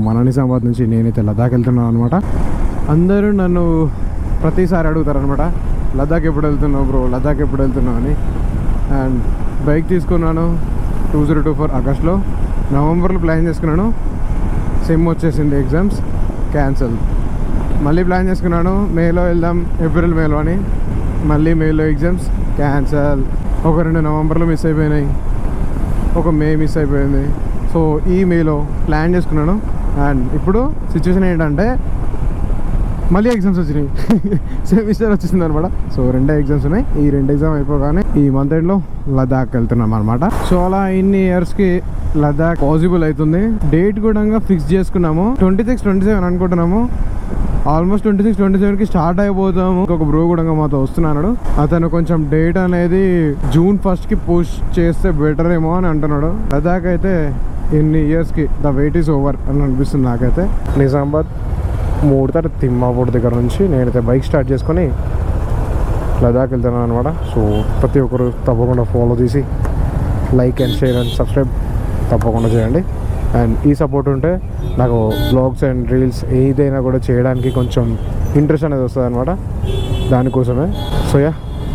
మన నిజామాబాద్ నుంచి నేనైతే లదాఖ్ వెళ్తున్నాను అనమాట. అందరూ నన్ను ప్రతిసారి అడుగుతారనమాట, లదాఖ్ ఎప్పుడు వెళ్తున్నావు బ్రో, లదాఖ్ ఎప్పుడు వెళ్తున్నావు అని. అండ్ బైక్ తీసుకున్నాను 2024 ఆగస్ట్లో. నవంబర్లో ప్లాన్ చేసుకున్నాను, సెమ్ వచ్చేసింది, ఎగ్జామ్స్ క్యాన్సల్. మళ్ళీ ప్లాన్ చేసుకున్నాను మేలో వెళ్దాం, ఏప్రిల్ మేలో అని. మళ్ళీ మేలో ఎగ్జామ్స్ క్యాన్సల్. ఒక 2 నవంబర్లో మిస్ అయిపోయినాయి, ఒక మే మిస్ అయిపోయింది. సో ఈ మేలో ప్లాన్ చేసుకున్నాను. అండ్ ఇప్పుడు సిచ్యువేషన్ ఏంటంటే మళ్ళీ ఎగ్జామ్స్ వచ్చినాయి. సెమిస్టర్ వచ్చేసింది అనమాట. సో 2 ఎగ్జామ్స్ ఉన్నాయి. ఈ 2 ఎగ్జామ్ అయిపోగానే ఈ మంత్ ఎండ్లో లదాఖ్ వెళ్తున్నాం అనమాట. సో అలా ఇన్ని ఇయర్స్కి లదాఖ్ పాసిబుల్ అవుతుంది. డేట్ కూడా ఫిక్స్ చేసుకున్నాము, 26-27 అనుకుంటున్నాము. ఆల్మోస్ట్ 26-27కి స్టార్ట్ అయిపోతాము. ఒక బ్రో కూడా మాతో వస్తున్నాడు. అతను కొంచెం డేట్ అనేది June 1st పుష్ చేస్తే బెటర్ ఏమో అని అంటున్నాడు. లదాఖ్ అయితే ఇన్ని ఇయర్స్కి ద వెయిట్ ఈస్ ఓవర్ అని అనిపిస్తుంది నాకైతే. నిజామాబాద్ మూడతారు తిమ్మాపూర్ దగ్గర నుంచి నేనైతే బైక్ స్టార్ట్ చేసుకొని లదాఖ్ వెళ్తున్నాను అనమాట. సో ప్రతి ఒక్కరు తప్పకుండా ఫాలో చేసి like and share and subscribe తప్పకుండా చేయండి. అండ్ ఈ సపోర్ట్ ఉంటే నాకు బ్లాగ్స్ అండ్ రీల్స్ ఏదైనా కూడా చేయడానికి కొంచెం ఇంట్రెస్ట్ అనేది వస్తుంది అనమాట. దానికోసమే. So yeah